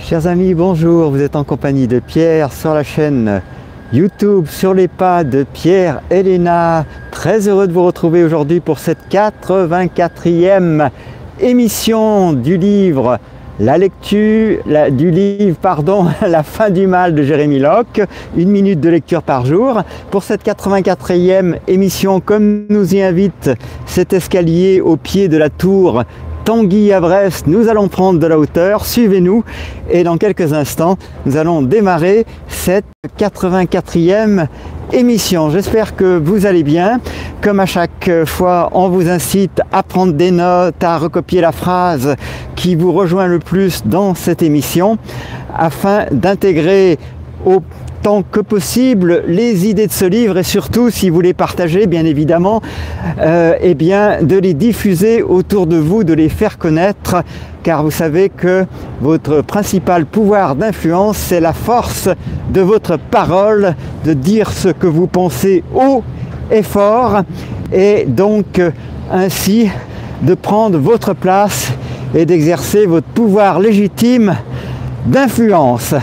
Chers amis, bonjour, vous êtes en compagnie de Pierre sur la chaîne YouTube Sur les pas de Pierre et Léna. Très heureux de vous retrouver aujourd'hui pour cette 84e émission du livre La fin du mal de Jérémie Locke, 1 minute de lecture par jour. Pour cette 84e émission, comme nous y invite cet escalier au pied de la tour Tanguy à Brest, nous allons prendre de la hauteur, suivez-nous et dans quelques instants nous allons démarrer cette 84e émission. J'espère que vous allez bien. Comme à chaque fois, on vous incite à prendre des notes, à recopier la phrase qui vous rejoint le plus dans cette émission afin d'intégrer autant que possible les idées de ce livre et surtout, si vous les partagez, bien évidemment, eh bien, de les diffuser autour de vous, de les faire connaître, car vous savez que votre principal pouvoir d'influence, c'est la force de votre parole, de dire ce que vous pensez haut et fort, et donc ainsi de prendre votre place et d'exercer votre pouvoir légitime d'influence.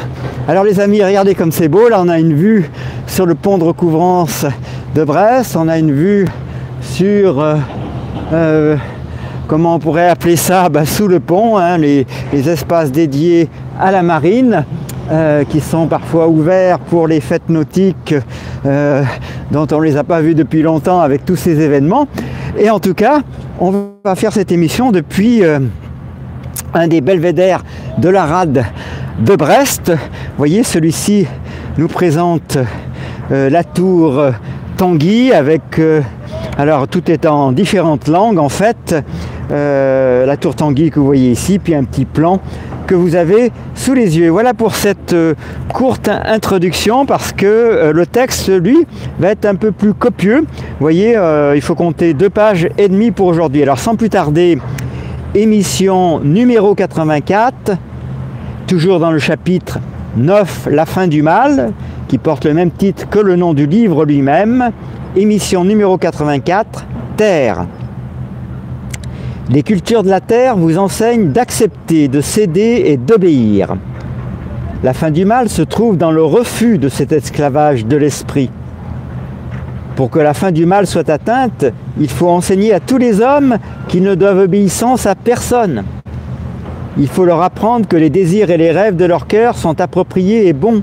Alors les amis, regardez comme c'est beau, là on a une vue sur le pont de recouvrance de Brest, on a une vue sur, comment on pourrait appeler ça, sous le pont, hein, les espaces dédiés à la marine, qui sont parfois ouverts pour les fêtes nautiques dont on ne les a pas vus depuis longtemps avec tous ces événements. Et en tout cas, on va faire cette émission depuis un des belvédères de la rade de Brest. Vous voyez, celui-ci nous présente la tour Tanguy avec, alors tout est en différentes langues en fait, la tour Tanguy que vous voyez ici, puis un petit plan que vous avez sous les yeux. Voilà pour cette courte introduction parce que le texte, lui, va être un peu plus copieux. Vous voyez, il faut compter 2 pages et demie pour aujourd'hui. Alors sans plus tarder, émission numéro 84, toujours dans le chapitre 9, La fin du mal, qui porte le même titre que le nom du livre lui-même. Émission numéro 84, Terre. Les cultures de la terre vous enseignent d'accepter, de céder et d'obéir. La fin du mal se trouve dans le refus de cet esclavage de l'esprit. Pour que la fin du mal soit atteinte, il faut enseigner à tous les hommes qu'ils ne doivent obéissance à personne. Il faut leur apprendre que les désirs et les rêves de leur cœur sont appropriés et bons.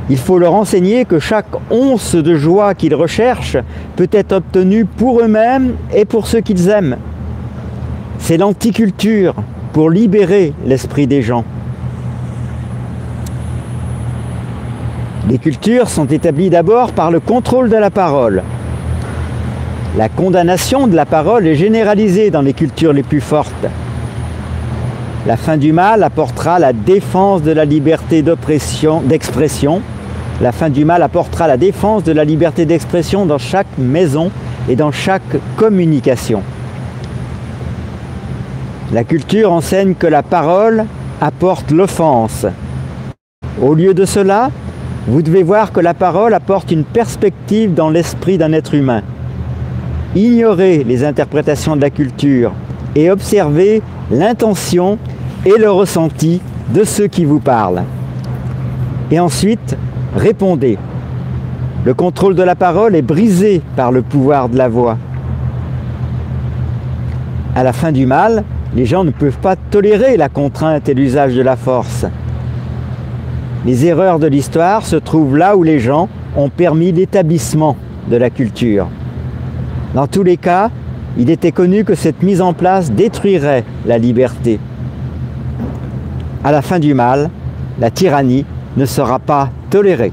Il faut leur enseigner que chaque once de joie qu'ils recherchent peut être obtenue pour eux-mêmes et pour ceux qu'ils aiment. C'est l'anticulture pour libérer l'esprit des gens. Les cultures sont établies d'abord par le contrôle de la parole. La condamnation de la parole est généralisée dans les cultures les plus fortes. La fin du mal apportera la défense de la liberté d'expression. La fin du mal apportera la défense de la liberté d'expression dans chaque maison et dans chaque communication. La culture enseigne que la parole apporte l'offense. Au lieu de cela, vous devez voir que la parole apporte une perspective dans l'esprit d'un être humain. Ignorez les interprétations de la culture et observez l'intention et le ressenti de ceux qui vous parlent. Et ensuite, répondez. Le contrôle de la parole est brisé par le pouvoir de la voix. À la fin du mal, les gens ne peuvent pas tolérer la contrainte et l'usage de la force. Les erreurs de l'histoire se trouvent là où les gens ont permis l'établissement de la culture. Dans tous les cas, il était connu que cette mise en place détruirait la liberté. À la fin du mal, la tyrannie ne sera pas tolérée.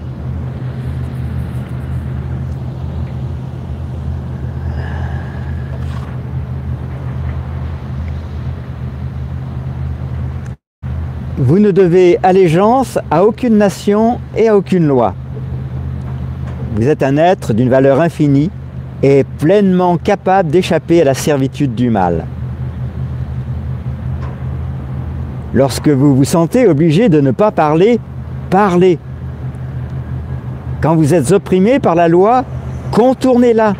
Vous ne devez allégeance à aucune nation et à aucune loi. Vous êtes un être d'une valeur infinie et pleinement capable d'échapper à la servitude du mal. Lorsque vous vous sentez obligé de ne pas parler, parlez. Quand vous êtes opprimé par la loi, contournez-la.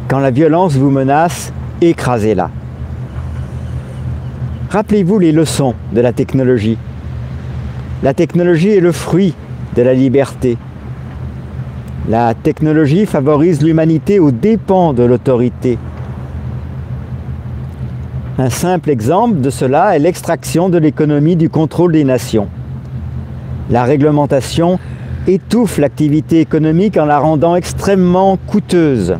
Quand la violence vous menace, écrasez-la. Rappelez-vous les leçons de la technologie. La technologie est le fruit de la liberté. La technologie favorise l'humanité aux dépens de l'autorité. Un simple exemple de cela est l'extraction de l'économie du contrôle des nations. La réglementation étouffe l'activité économique en la rendant extrêmement coûteuse,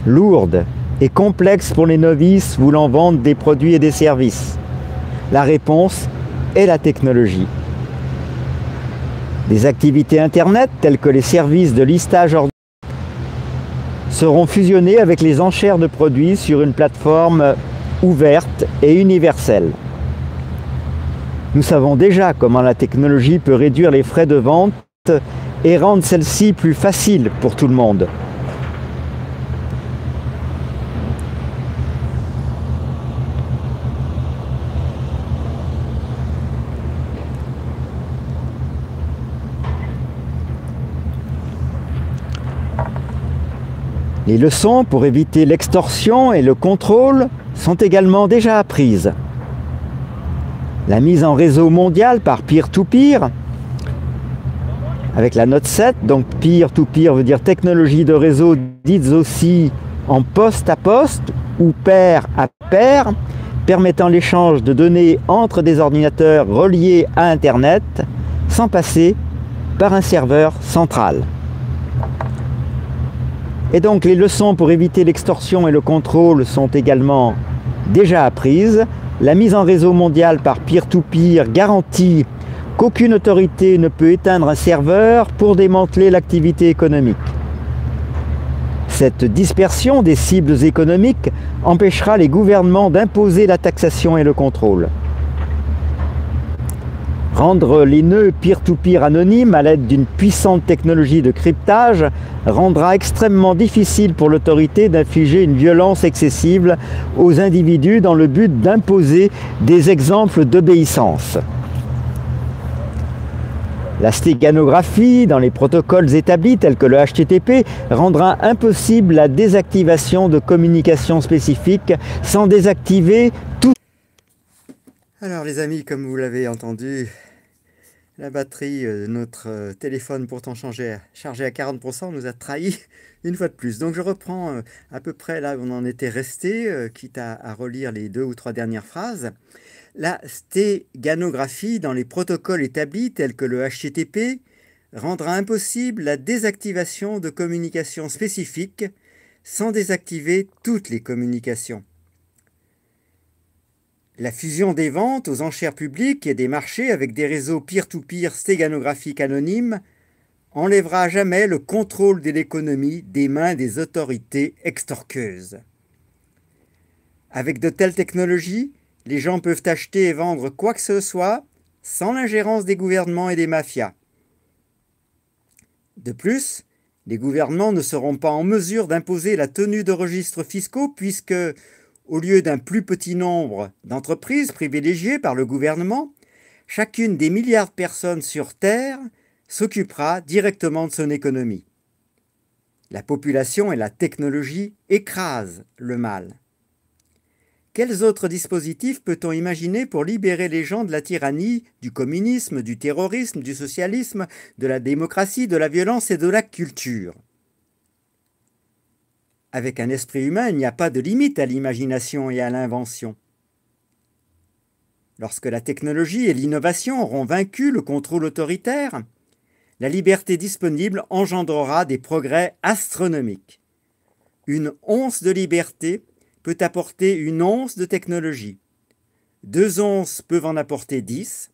lourde et complexe pour les novices voulant vendre des produits et des services. La réponse est la technologie. Des activités Internet telles que les services de listage ordinaire seront fusionnés avec les enchères de produits sur une plateforme ouverte et universelle. Nous savons déjà comment la technologie peut réduire les frais de vente et rendre celle-ci plus facile pour tout le monde. Les leçons pour éviter l'extorsion et le contrôle sont également déjà apprises. La mise en réseau mondial par peer-to-peer, avec la note 7, donc peer-to-peer veut dire technologie de réseau dites aussi en poste à poste ou pair à pair, permettant l'échange de données entre des ordinateurs reliés à Internet sans passer par un serveur central. Et donc les leçons pour éviter l'extorsion et le contrôle sont également déjà apprises. La mise en réseau mondial par peer-to-peer garantit qu'aucune autorité ne peut éteindre un serveur pour démanteler l'activité économique. Cette dispersion des cibles économiques empêchera les gouvernements d'imposer la taxation et le contrôle. Rendre les nœuds peer-to-peer anonymes à l'aide d'une puissante technologie de cryptage rendra extrêmement difficile pour l'autorité d'infliger une violence excessive aux individus dans le but d'imposer des exemples d'obéissance. La stéganographie dans les protocoles établis tels que le HTTP rendra impossible la désactivation de communications spécifiques sans désactiver tout. Alors les amis, comme vous l'avez entendu, la batterie de notre téléphone pourtant chargée à 40% nous a trahi une fois de plus. Donc je reprends à peu près là où on en était resté, quitte à relire les 2 ou 3 dernières phrases. La stéganographie dans les protocoles établis tels que le HTTP rendra impossible la désactivation de communications spécifiques sans désactiver toutes les communications. La fusion des ventes aux enchères publiques et des marchés avec des réseaux peer-to-peer stéganographiques anonymes enlèvera à jamais le contrôle de l'économie des mains des autorités extorqueuses. Avec de telles technologies, les gens peuvent acheter et vendre quoi que ce soit sans l'ingérence des gouvernements et des mafias. De plus, les gouvernements ne seront pas en mesure d'imposer la tenue de registres fiscaux puisque, au lieu d'un plus petit nombre d'entreprises privilégiées par le gouvernement, chacune des milliards de personnes sur Terre s'occupera directement de son économie. La population et la technologie écrasent le mal. Quels autres dispositifs peut-on imaginer pour libérer les gens de la tyrannie, du communisme, du terrorisme, du socialisme, de la démocratie, de la violence et de la culture ? Avec un esprit humain, il n'y a pas de limite à l'imagination et à l'invention. Lorsque la technologie et l'innovation auront vaincu le contrôle autoritaire, la liberté disponible engendrera des progrès astronomiques. Une once de liberté peut apporter une once de technologie. 2 onces peuvent en apporter 10.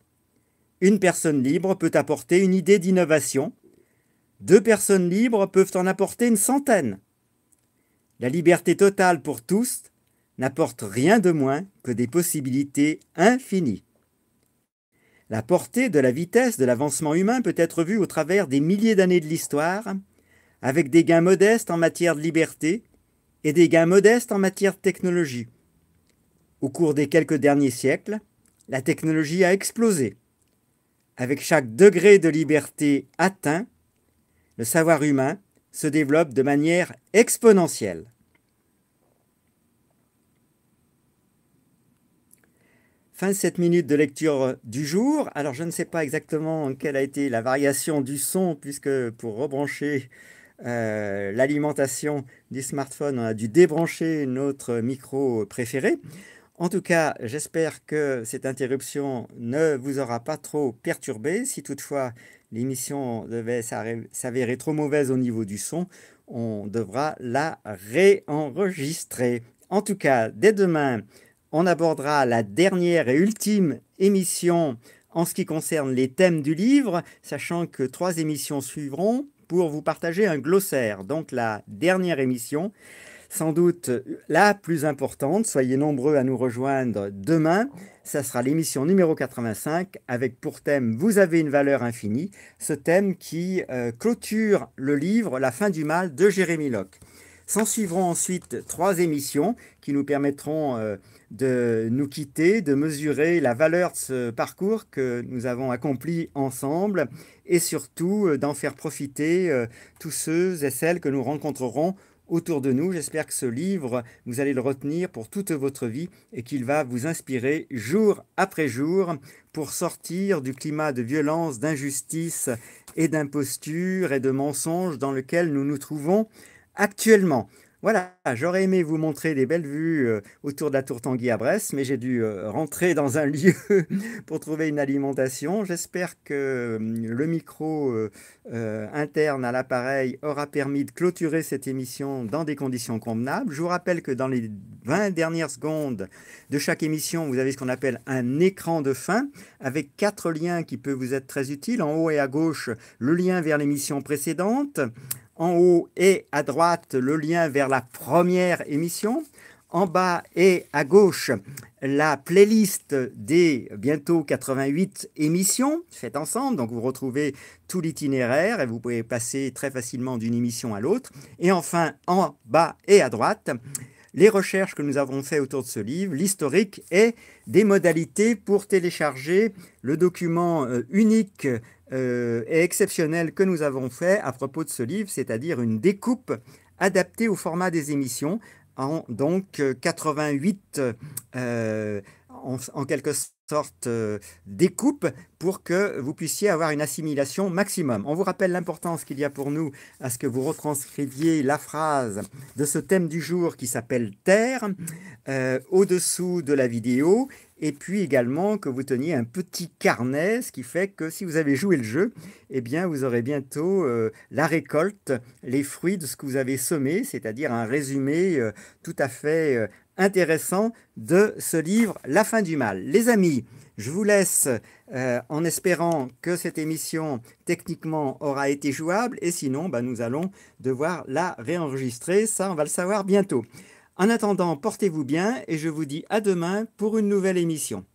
Une personne libre peut apporter une idée d'innovation. 2 personnes libres peuvent en apporter une centaine. La liberté totale pour tous n'apporte rien de moins que des possibilités infinies. La portée de la vitesse de l'avancement humain peut être vue au travers des milliers d'années de l'histoire, avec des gains modestes en matière de liberté et des gains modestes en matière de technologie. Au cours des quelques derniers siècles, la technologie a explosé. Avec chaque degré de liberté atteint, le savoir humain se développe de manière exponentielle. Fin de cette minute de lecture du jour. Alors je ne sais pas exactement quelle a été la variation du son, puisque pour rebrancher l'alimentation du smartphone, on a dû débrancher notre micro préféré. En tout cas, j'espère que cette interruption ne vous aura pas trop perturbé. Si toutefois l'émission devait s'avérer trop mauvaise au niveau du son, on devra la réenregistrer. En tout cas, dès demain, on abordera la dernière et ultime émission en ce qui concerne les thèmes du livre, sachant que 3 émissions suivront pour vous partager un glossaire. Donc la dernière émission, sans doute la plus importante, soyez nombreux à nous rejoindre demain, ça sera l'émission numéro 85 avec pour thème « Vous avez une valeur infinie », ce thème qui clôture le livre « La fin du mal » de Jérémie Locke. S'en suivront ensuite 3 émissions qui nous permettront de nous quitter, de mesurer la valeur de ce parcours que nous avons accompli ensemble et surtout d'en faire profiter tous ceux et celles que nous rencontrerons autour de nous. J'espère que ce livre, vous allez le retenir pour toute votre vie et qu'il va vous inspirer jour après jour pour sortir du climat de violence, d'injustice et d'imposture et de mensonges dans lequel nous nous trouvons actuellement. Voilà, j'aurais aimé vous montrer des belles vues autour de la Tour Tanguy à Brest, mais j'ai dû rentrer dans un lieu pour trouver une alimentation. J'espère que le micro interne à l'appareil aura permis de clôturer cette émission dans des conditions convenables. Je vous rappelle que dans les 20 dernières secondes de chaque émission, vous avez ce qu'on appelle un écran de fin avec 4 liens qui peuvent vous être très utiles. En haut et à gauche, le lien vers l'émission précédente. En haut et à droite, le lien vers la première émission. En bas et à gauche, la playlist des bientôt 88 émissions faites ensemble. Donc, vous retrouvez tout l'itinéraire et vous pouvez passer très facilement d'une émission à l'autre. Et enfin, en bas et à droite, les recherches que nous avons faites autour de ce livre, l'historique et des modalités pour télécharger le document unique et exceptionnel que nous avons fait à propos de ce livre, c'est-à-dire une découpe adaptée au format des émissions, en donc 88 en quelque sorte découpe pour que vous puissiez avoir une assimilation maximum. On vous rappelle l'importance qu'il y a pour nous à ce que vous retranscriviez la phrase de ce thème du jour qui s'appelle Terre au-dessous de la vidéo, et puis également que vous teniez un petit carnet, ce qui fait que si vous avez joué le jeu, eh bien vous aurez bientôt la récolte, les fruits de ce que vous avez semé, c'est-à-dire un résumé tout à fait intéressant de ce livre « La fin du mal ». Les amis, je vous laisse en espérant que cette émission techniquement aura été jouable, et sinon nous allons devoir la réenregistrer, ça on va le savoir bientôt. En attendant, portez-vous bien et je vous dis à demain pour une nouvelle émission.